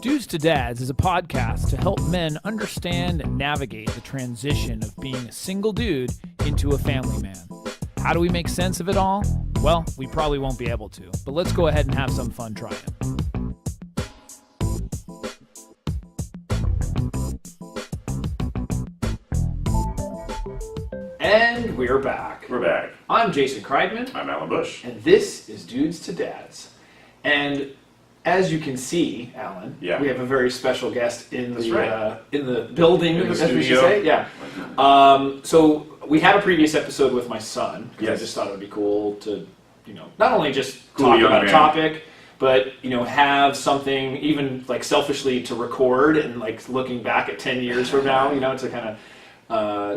Dudes to Dads is a podcast to help men understand and navigate the transition of being a single dude into a family man. How do we make sense of it all? Well, we probably won't be able to, but let's go ahead and have some fun trying. And we're back. We're back. I'm Jason Kreidman. I'm Alan Bush. And this is Dudes to Dads. And as you can see, Alan, we have a very special guest in the building, in the as studio. we should say. Yeah. So we had a previous episode with my son, because I just thought it would be cool to, not only just talk about a topic, but, have something even like selfishly to record and like looking back at 10 years from now, to kind of...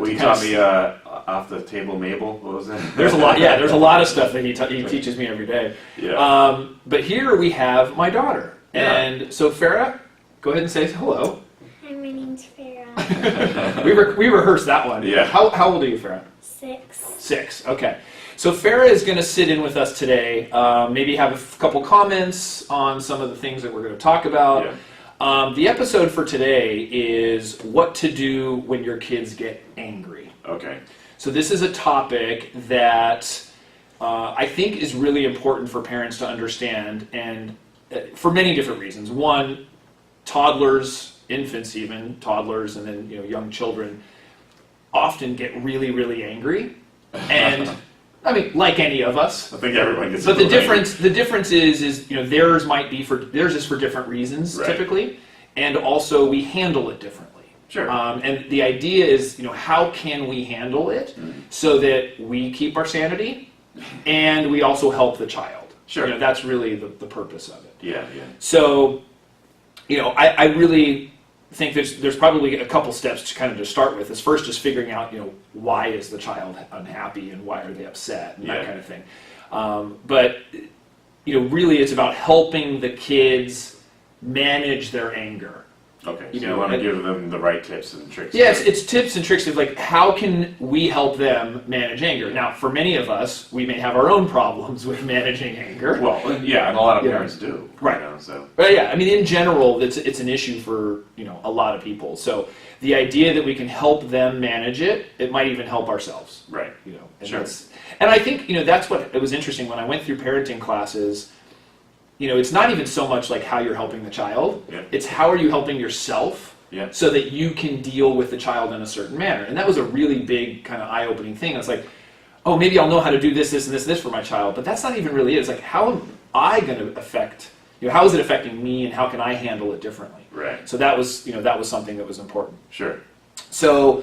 you taught me off the table Mabel. What was that? There's a lot. Yeah, there's a lot of stuff that he teaches me every day. Yeah. But here we have my daughter, and so Farrah, go ahead and say hello. Hi, my name's Farrah. we rehearsed that one. Yeah. How old are you, Farrah? 6. 6. Okay. So Farrah is going to sit in with us today. Maybe have a couple comments on some of the things that we're going to talk about. Yeah. The episode for today is what to do when your kids get angry. Okay. So this is a topic that I think is really important for parents to understand, and for many different reasons. One, toddlers, infants even, toddlers, and then young children often get really, really angry. And I mean, like any of us. I think everyone gets. But the difference is theirs is for different reasons typically, and also we handle it differently. Sure. And the idea is, how can we handle it so that we keep our sanity, and we also help the child. Sure. That's really the purpose of it. Yeah. So, I really think there's probably a couple steps to kind of start with. Is first just figuring out, why is the child unhappy and why are they upset and that kind of thing. But really it's about helping the kids manage their anger. Okay. So you want to give them the right tips and tricks. Yes, it's tips and tricks of like how can we help them manage anger. Now, for many of us, we may have our own problems with managing anger. Well, yeah, and a lot of parents do. Right. So. But yeah, I mean, in general, it's an issue for a lot of people. So the idea that we can help them manage it, it might even help ourselves. Right. And Sure. And I think that's what it was interesting when I went through parenting classes. It's not even so much like how you're helping the child. Yeah. It's how are you helping yourself so that you can deal with the child in a certain manner. And that was a really big kind of eye-opening thing. It's like, oh, maybe I'll know how to do this, this, and this for my child. But that's not even really it. It's like, how am I going to affect, how is it affecting me and how can I handle it differently? Right. So that was, that was something that was important. Sure. So,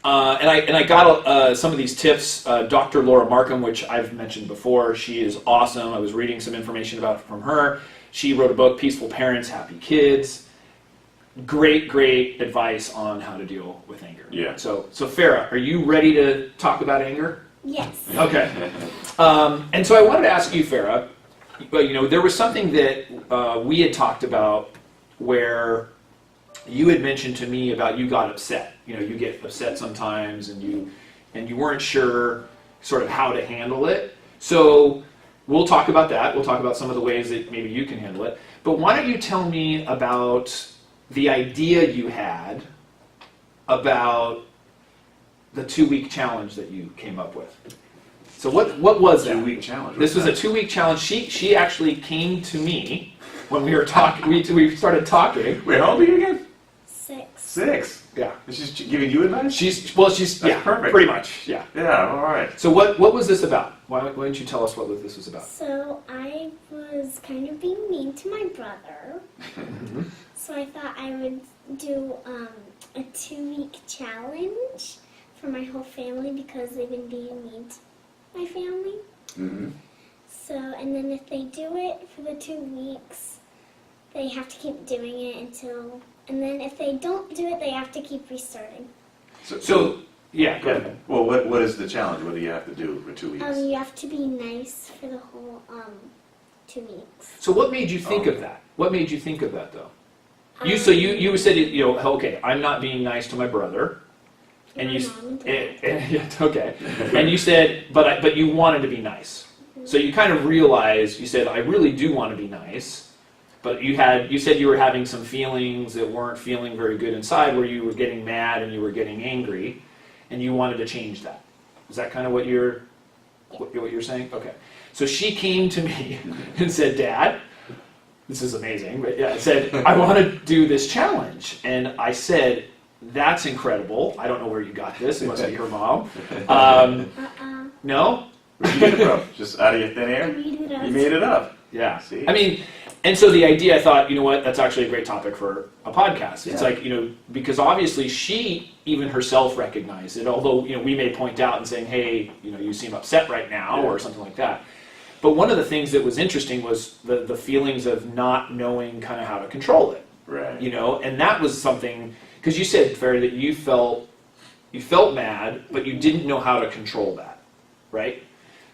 and I got some of these tips. Dr. Laura Markham, which I've mentioned before, she is awesome. I was reading some information about from her. She wrote a book, Peaceful Parents, Happy Kids. Great advice on how to deal with anger. Yeah. So Farrah, are you ready to talk about anger? Yes. Okay. And so I wanted to ask you, Farrah, there was something that we had talked about where you had mentioned to me about you got upset. You get upset sometimes, and you weren't sure sort of how to handle it. So we'll talk about that. We'll talk about some of the ways that maybe you can handle it. But why don't you tell me about the idea you had about the 2-week challenge that you came up with? So what was that? 2-week challenge. This was a 2-week challenge. She actually came to me when we were talking. we started talking. Wait, how old are you again? 6. 6. Yeah. She's giving you advice? She's perfect. pretty much. Yeah. Yeah, all right. So what was this about? Why don't you tell us what this was about? So I was kind of being mean to my brother. So I thought I would do a 2-week challenge for my whole family because they've been being mean to my family. Mm-hmm. So, and then if they do it for the 2 weeks, they have to keep doing it until... And then if they don't do it, they have to keep restarting. So yeah, go ahead. Well, what is the challenge? What do you have to do for 2 weeks? You have to be nice for the whole 2 weeks. So what made you think of that? What made you think of that, though? You said okay, I'm not being nice to my brother, and okay, and you said, but you wanted to be nice. So you kind of realized, you said, I really do want to be nice, But you said you were having some feelings that weren't feeling very good inside, where you were getting mad and you were getting angry, and you wanted to change that. Is that kind of what you're saying? Okay. So she came to me and said, Dad, this is amazing, but yeah, I said, I want to do this challenge. And I said, that's incredible. I don't know where you got this. It must be her mom. No? Where'd you get it from? Just out of your thin I air? made it up. You made it up. Yeah. See? I mean, and so the idea, I thought, you know what, that's actually a great topic for a podcast. It's Yeah. like, because obviously she even herself recognized it, although, we may point out and saying, hey, you seem upset right now, or something like that. But one of the things that was interesting was the feelings of not knowing kind of how to control it. Right. And that was something, because you said, Farrah, that you felt mad, but you didn't know how to control that, right?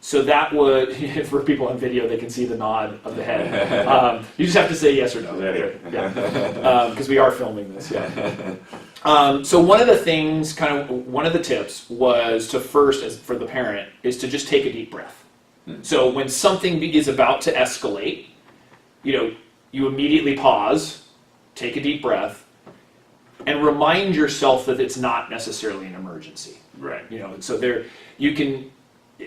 So that would, for people on video, they can see the nod of the head. You just have to say yes or no. Yeah. Because we are filming this, yeah. So one of the things, one of the tips was to first, as for the parent, is to just take a deep breath. So when something is about to escalate, you immediately pause, take a deep breath, and remind yourself that it's not necessarily an emergency. Right. So you can,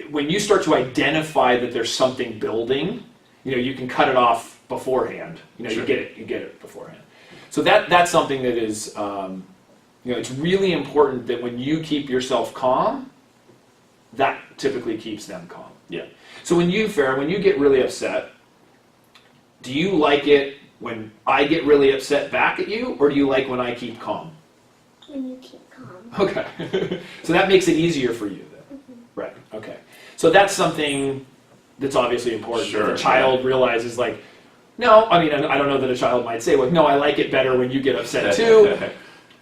when you start to identify that there's something building, you can cut it off beforehand. Sure. You get it beforehand. So that's something that is, it's really important that when you keep yourself calm, that typically keeps them calm. Yeah. So Farrah, when you get really upset, do you like it when I get really upset back at you, or do you like when I keep calm? When you keep calm. Okay. So that makes it easier for you then. Mm-hmm. Right, okay. So that's something that's obviously important. Sure, If a child realizes no, I don't know that a child might say, no, I like it better when you get upset too.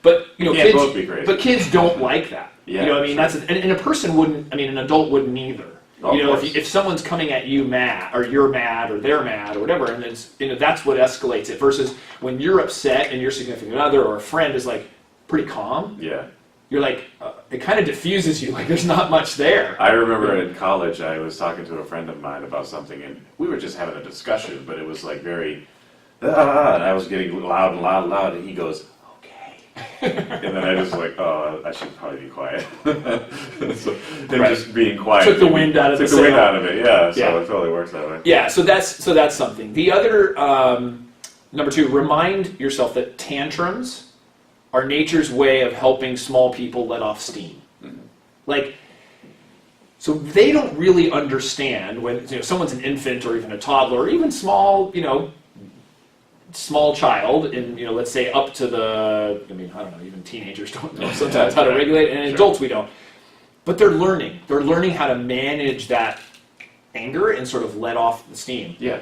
But, Can't both be crazy. But kids don't like that. Yeah, sure. That's, and a person wouldn't, an adult wouldn't either. Oh, If someone's coming at you mad, or you're mad, or they're mad, or whatever, and it's, that's what escalates it, versus when you're upset and your significant other or a friend is pretty calm, Yeah. you're it kind of diffuses you, there's not much there. I remember in college, I was talking to a friend of mine about something, and we were just having a discussion, but it was very, and I was getting loud and loud and loud, and he goes, and then I just I should probably be quiet. So him just being quiet Took the wind out of the sail. Yeah. So Yeah. it totally works that way. Yeah, so that's something. The other, number 2, remind yourself that tantrums are nature's way of helping small people let off steam. Mm-hmm. So they don't really understand when someone's an infant or even a toddler or even small, small child, and let's say up to the, I don't know, even teenagers don't know sometimes how to regulate it, and Sure. adults we don't. But they're learning how to manage that anger and sort of let off the steam. Yeah.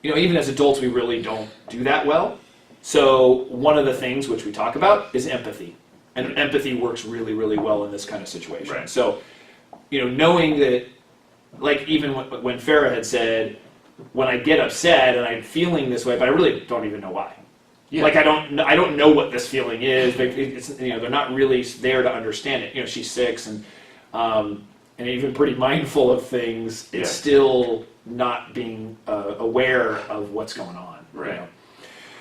Even as adults we really don't do that well. So one of the things which we talk about is empathy. And empathy works really, really well in this kind of situation. Right. So, knowing that, even when Farrah had said, when I get upset and I'm feeling this way, but I really don't even know why. Yeah. I don't know what this feeling is. It's, they're not really there to understand it. She's 6 and even pretty mindful of things. It's still not being aware of what's going on. Right.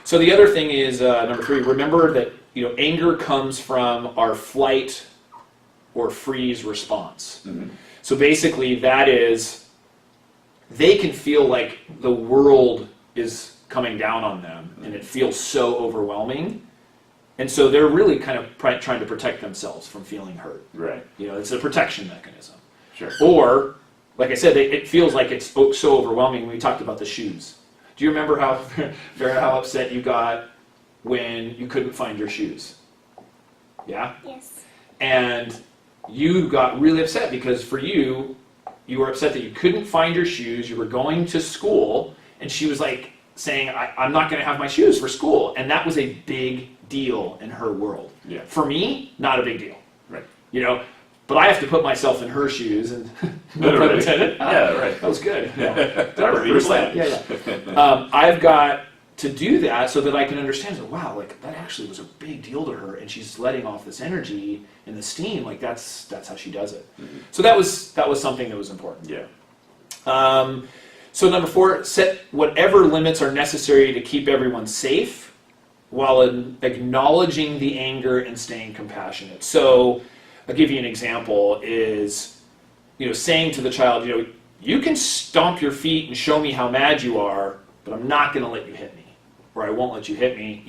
So the other thing is number 3. Remember that anger comes from our flight or freeze response. Mm-hmm. So basically, that is, they can feel like the world is coming down on them, and it feels so overwhelming. And so they're really kind of trying to protect themselves from feeling hurt. Right. It's a protection mechanism. Sure. Or, like I said, it feels like it's so overwhelming. We talked about the shoes. Do you remember Farrah, how upset you got when you couldn't find your shoes? Yeah? Yes. And you got really upset because for you were upset that you couldn't find your shoes, you were going to school, and she was saying, I'm not going to have my shoes for school. And that was a big deal in her world. Yeah. For me, not a big deal. Right. But I have to put myself in her shoes, and no pun intended. Yeah, right. That was good. Yeah. That was rehearse that? Yeah. I've got to do that so that I can understand, wow, that actually was a big deal to her, and she's letting off this energy and the steam, that's how she does it. Mm-hmm. So that was something that was important. Yeah. So number 4, set whatever limits are necessary to keep everyone safe while acknowledging the anger and staying compassionate. So I'll give you an example is, saying to the child, you can stomp your feet and show me how mad you are, but I'm not going to let you hit me, or I won't let you hit me.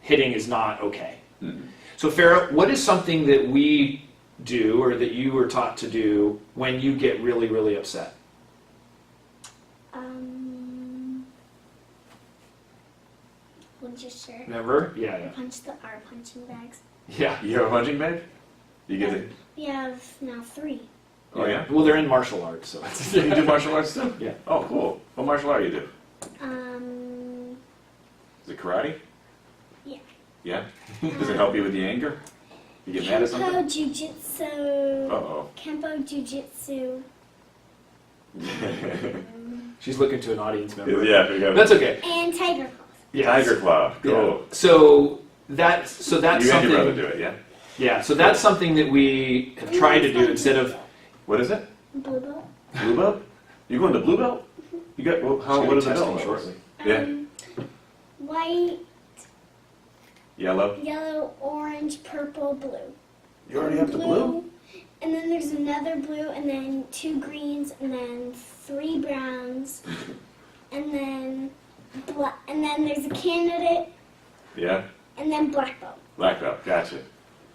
Hitting is not okay. Mm-hmm. So Farrah, what is something that we do or that you were taught to do when you get really, really upset? Just sure. Remember? Yeah. Punch our punching bags. Yeah. You have a punching bag? You get it? We have now 3. Oh, yeah? Well, they're in martial arts, so it's You do martial arts too? Yeah. Oh, cool. What martial art you do? Is it karate? Yeah. Yeah? Does it help you with the anger? You get mad at something? Kempo, Jiu-Jitsu. Uh-oh. Kempo, Jiu-Jitsu. She's looking to an audience member. Yeah, we got That's okay. And Tiger Claws. Yeah. Tiger Claw. Cool. Yeah. So that's You and something. your brother do it, yeah? Yeah. So that's something that we have tried to do instead of. What is it? Blue belt. Blue belt? You going to blue belt? You got, well, what is the belt? Shortly. Yeah. White, Yellow? yellow, orange, purple, blue. You already have the blue? And then there's another blue, and then 2 greens, and then 3 browns, and then there's a candidate, Yeah? and then black belt. Black belt, gotcha.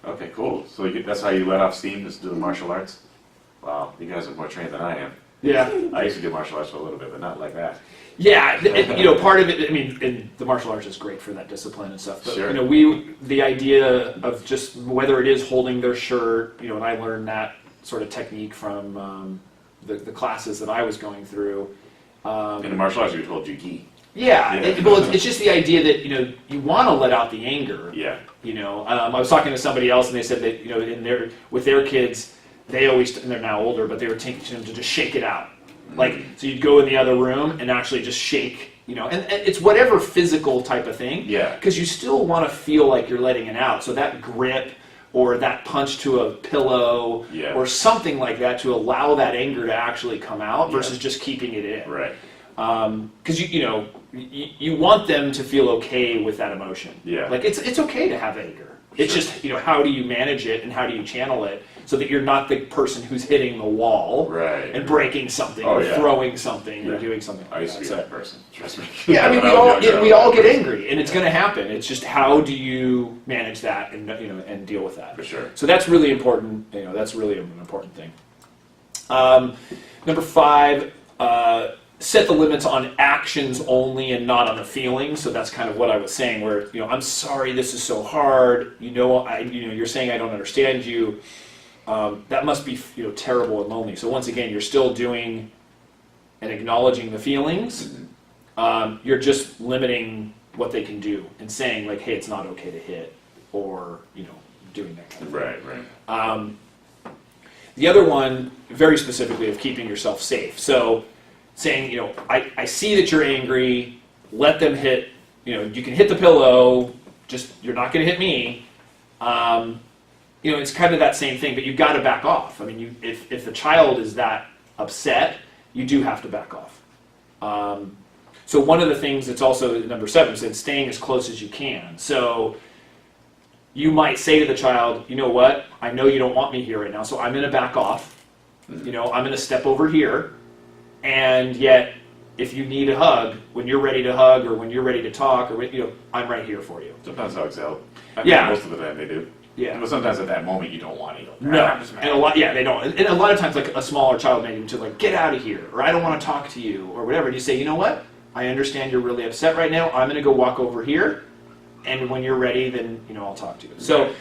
Okay, cool. So that's how you let off steam, just doing martial arts? Wow, you guys are more trained than I am. Yeah. I used to do martial arts for a little bit, but not like that. Yeah, part of it. I mean, and the martial arts is great for that discipline and stuff. But Sure. the idea of just whether it is holding their shirt, and I learned that sort of technique from the classes that I was going through. In the martial arts, you were told juki. Yeah, Yeah. it's just the idea that you want to let out the anger. Yeah. I was talking to somebody else, and they said that with their kids, they always, and they're now older, but they were teaching them to just shake it out. Like, so you'd go in the other room and actually just shake, and it's whatever physical type of thing. Yeah. Because you still want to feel like you're letting it out. So that grip or that punch to a pillow Yeah. or something like that to allow that anger to actually come out Yeah. versus just keeping it in. Right. Because you want them to feel okay with that emotion. Yeah. Like it's okay to have anger. It's Sure. just how do you manage it and how do you channel it so that you're not the person who's hitting the wall Right. and breaking something Oh, or yeah. throwing something or Yeah. doing something like I used to be that. that person, trust me. Yeah, I mean When was younger, we I all was get that angry and it's going to happen. It's just how do you manage that and and deal with that. For sure. So that's really important. That's really an important thing. Number 5. Set the limits on actions only and not on the feelings. So that's kind of what I was saying. Where I'm sorry, this is so hard. You're saying I don't understand you. That must be terrible and lonely. So once again, you're still doing and acknowledging the feelings. You're just limiting what they can do and saying like, hey, it's not okay to hit, or doing that kind of thing. Right. The other one, very specifically, of keeping yourself safe. So saying, I see that you're angry, let them hit, you can hit the pillow, just, you're not going to hit me. It's kind of that same thing, but you've got to back off. I mean, if the child is that upset, you do have to back off. So one of the things that's also number 7 is staying as close as you can. So you might say to the child, you know what, I know you don't want me here right now, so I'm going to back off. I'm going to step over here. And yet, if you need a hug, when you're ready to hug or when you're ready to talk, or I'm right here for you. Sometimes dogs help. I Yeah. think most of the time they do. Yeah. But sometimes at that moment you don't want to. No, and they don't. And a lot of times, like a smaller child may need to like get out of here, or I don't want to talk to you, or whatever. And you say, you know what? I understand you're really upset right now. I'm going to go walk over here, and when you're ready, then I'll talk to you. So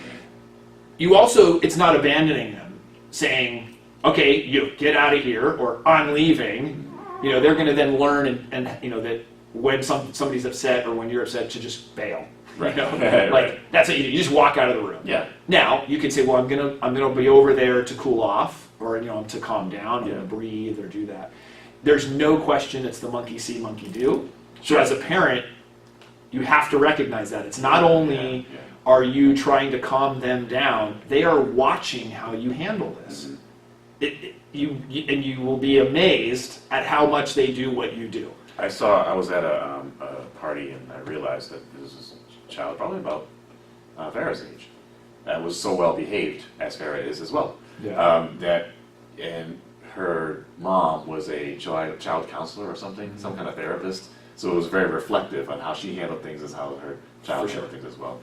you also, it's not abandoning them, saying, okay, you get out of here, or I'm leaving. They're going to then learn and that when somebody's upset or when you're upset to just bail. Right. Like that's what you do. You just walk out of the room. Yeah. Now you can say, well, I'm gonna be over there to cool off, or to calm down, I'm gonna breathe or do that. There's no question it's the monkey see, monkey do. So as a parent, you have to recognize that it's not only are you trying to calm them down, they are watching how you handle this. you will be amazed at how much they do what you do. I was at a party and I realized that this is a child probably about Farrah's age that was so well behaved, as Farrah is as well. Yeah. And her mom was a child counselor or something, some kind of therapist. So it was very reflective on how she handled things as how her child handled things as well.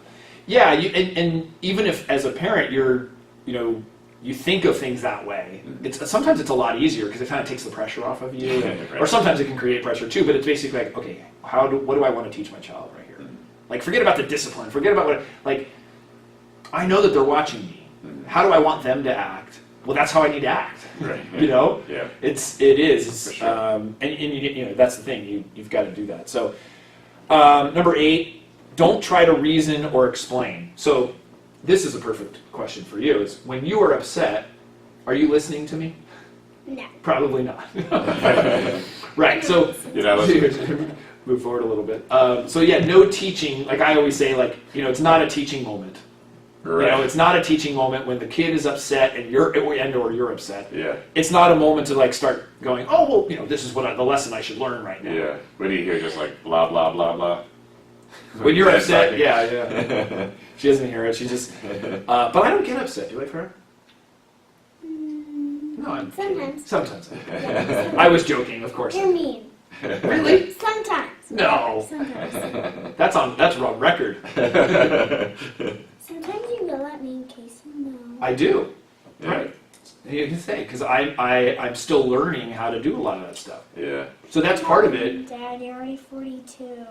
Yeah, and even if as a parent you think of things that way, sometimes it's a lot easier because it kind of takes the pressure off of you, Right. or sometimes it can create pressure too. But it's basically like, okay, what do I want to teach my child right here? Like, forget about the discipline, forget about I know that they're watching me. How do I want them to act? Well, that's how I need to act. Right. Yeah. It is. For sure. And that's the thing. You've got to do that. So, number 8, don't try to reason or explain. So, this is a perfect question for you. Is when you are upset, are you listening to me? No. Probably not. Right. So, move forward a little bit. So yeah, no teaching. Like I always say, it's not a teaching moment. Right. It's not a teaching moment when the kid is upset and you're upset. Yeah. It's not a moment to start going, oh well, this is the lesson I should learn right now. Yeah. When you hear just blah blah blah blah. When you're upset, yeah. She doesn't hear it. She just. But I don't get upset, do I, Farrah? No, I'm kidding. Sometimes. Sometimes. I was joking, of course. You're mean. Really? Sometimes. No. Sometimes. That's on record. Sometimes you yell at me in case you know. I do. Yeah. Right. You can say, because I'm still learning how to do a lot of that stuff. Yeah. So that's part of it. Dad, you're already 42.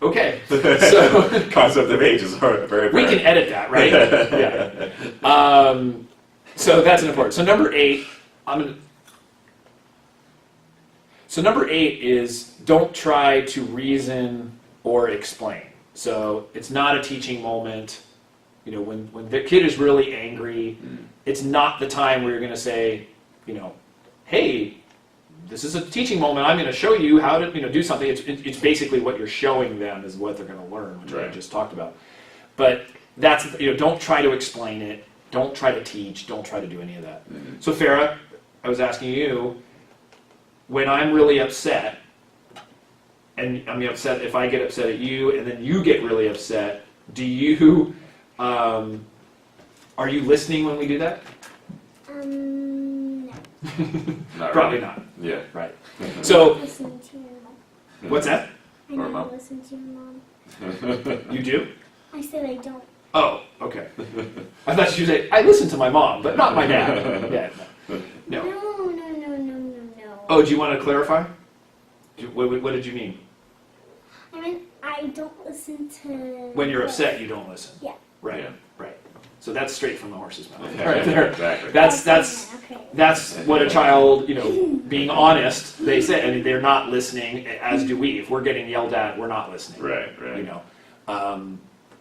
Okay. So Concept of age is very apparent. we can edit that, right? Yeah. So that's an important. So number 8, So number 8 is don't try to reason or explain. So it's not a teaching moment. When the kid is really angry, it's not the time where you're going to say, hey, this is a teaching moment. I'm going to show you how to, do something. It's basically what you're showing them is what they're going to learn, which I just talked about. But that's, don't try to explain it. Don't try to teach. Don't try to do any of that. Mm-hmm. So Farrah, I was asking you, when I'm really upset, and I'm upset if I get upset at you, and then you get really upset, do you, are you listening when we do that? No. Probably not. Yeah. Right. So, Listen to your mom. what's that? I Or never mom. listen to your mom. You do? I said I don't. Oh, okay. I thought you would say, I listen to my mom, but not my dad. Yeah, no. No. Oh, do you want to clarify? What did you mean? I mean, I don't listen to. When you're upset, you don't listen. Yeah. Right. Yeah. Right. So that's straight from the horse's mouth. Yeah, Right there. exactly. Okay. That's what a child, being honest, they say. I mean, they're not listening, as do we. If we're getting yelled at, we're not listening. Right.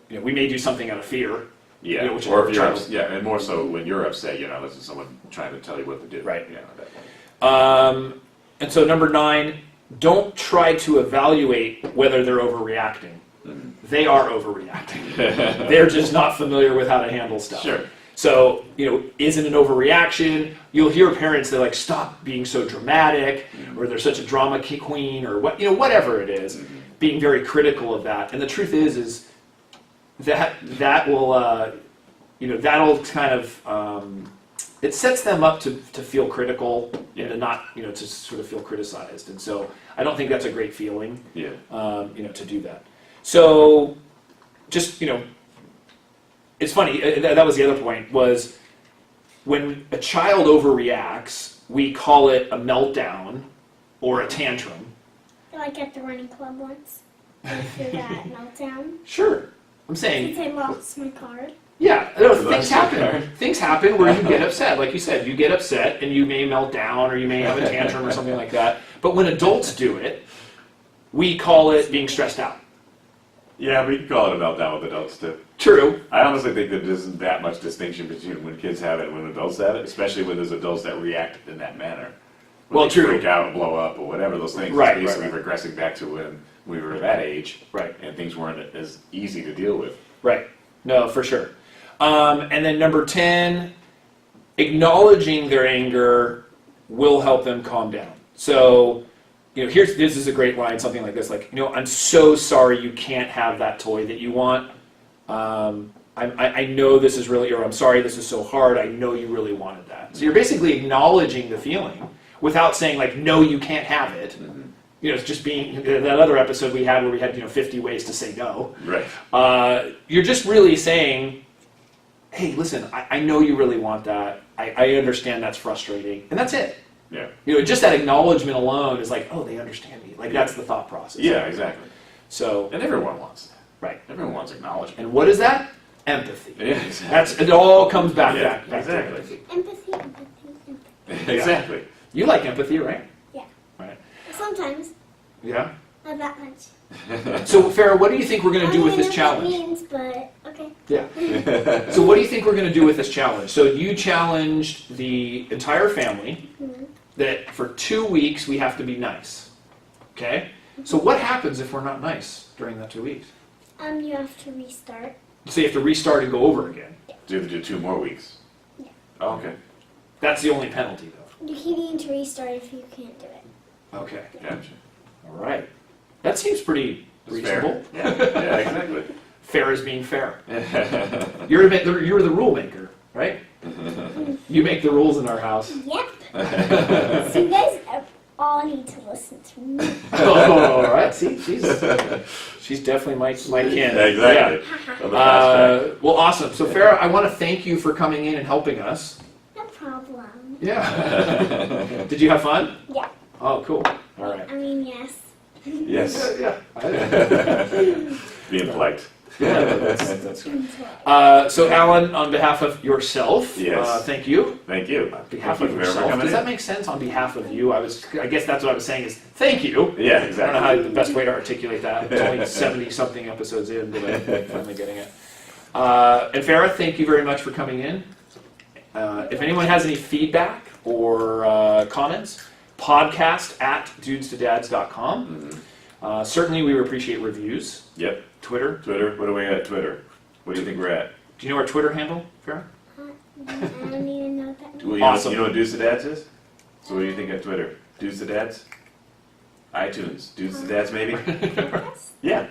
We may do something out of fear. Yeah. Which Or if you're child. and more so when you're upset, you're not listening to someone trying to tell you what to do. Right. Yeah. That way. And so number 9, don't try to evaluate whether they're overreacting. Mm-hmm. They are overreacting. They're just not familiar with how to handle stuff. Sure. So, is it an overreaction? You'll hear parents that stop being so dramatic, or they're such a drama queen, or whatever it is, being very critical of that. And the truth is that will, that'll kind of, it sets them up to feel critical and to not, to sort of feel criticized. And so I don't think that's a great feeling, Yeah. to do that. So just, it's funny, that was the other point, was when a child overreacts, we call it a meltdown or a tantrum. Like at the running club once. Went through that meltdown. Sure. I'm saying, Since I lost my card. yeah, things happen. Things happen where you get upset. Like you said, you get upset and you may melt down or you may have a tantrum or something like that. But when adults do it, we call it being stressed out. Yeah, we can call it a meltdown with adults too. True. I honestly think that there isn't that much distinction between when kids have it and when adults have it, especially when there's adults that react in that manner. When Well, they true. freak out and blow up or whatever those things. Right, It's basically right. regressing back to when we were that age. Right. And things weren't as easy to deal with. Right. No, for sure. And then number 10, acknowledging their anger will help them calm down. So, this is a great line, something like this, like, I'm so sorry you can't have that toy that you want. I know this is really, or I'm sorry this is so hard, I know you really wanted that. So you're basically acknowledging the feeling without saying, like, no, you can't have it. It's just being, that other episode we had where we had, 50 ways to say no. Right. You're just really saying, hey, listen, I know you really want that. I understand that's frustrating. And that's it. Yeah. Just that acknowledgement alone is like, oh, they understand me. Like, that's the thought process. Yeah, exactly. So, And everyone wants that. right. Everyone wants acknowledgement. And what is that? Empathy. Yeah, exactly. It all comes back, Yeah, back exactly. to empathy. Empathy. Exactly. You like empathy, right? Yeah. Right. Sometimes. Yeah. Not that much. So, Farrah, what do you think we're going to do with this I challenge? don't know what it means, but okay. Yeah. So what do you think we're going to do with this challenge? So you challenged the entire family that for 2 weeks we have to be nice. Okay? So what happens if we're not nice during that 2 weeks? You have to restart. So you have to restart and go over again. Do you have to do 2 more weeks? Yeah. Oh, okay. That's the only penalty, though. You need to restart if you can't do it. Okay. Gotcha. All right. That seems pretty That's reasonable. fair. Yeah, exactly. Fair is being fair. You're the rule maker, right? You make the rules in our house. Yep. So you guys all need to listen to me. Oh, all right. See, she's definitely my kin. Yeah, exactly. Yeah. On the fast track. Well, awesome. So, Farrah, I want to thank you for coming in and helping us. No problem. Yeah. Did you have fun? Yeah. Oh, cool. All right. I mean, yes. Yes. Yeah. Being polite. Yeah, that's good. So, Alan, on behalf of yourself, Yes. thank you. Thank you. On behalf Thank of you for yourself, coming does that in. make sense? On behalf of you, I guess that's what I was saying is thank you. Yeah, I don't exactly. know how the best way to articulate that. It's only 70-something episodes in, but I'm finally getting it. And Farrah, thank you very much for coming in. If anyone has any feedback or comments, podcast@dudestodads.com. Certainly, we would appreciate reviews. Yep. Twitter. Twitter. What are we at Twitter? What do you think we're at? Do you know our Twitter handle, Farrah? I don't even know what that means. Well, Awesome. You know what Dudes to Dads is? So what do you think of Twitter? Dudes to Dads? iTunes. Dudes to Dads, maybe? Podcast? Yeah.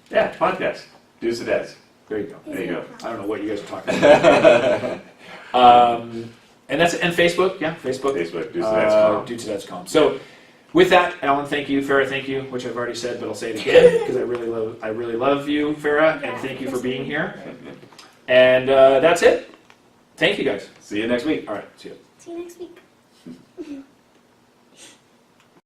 Yeah, podcast. Dudes to Dads. There you go. There you go. I don't know what you guys are talking about. And Facebook, yeah, Facebook. Facebook, dudestodads.com. Dudestodads.com. So, with that, Alan, thank you. Farrah, thank you, which I've already said, but I'll say it again because I really love you, Farrah, and thank you for being here. And that's it. Thank you, guys. See you next week. All right, see you. See you next week.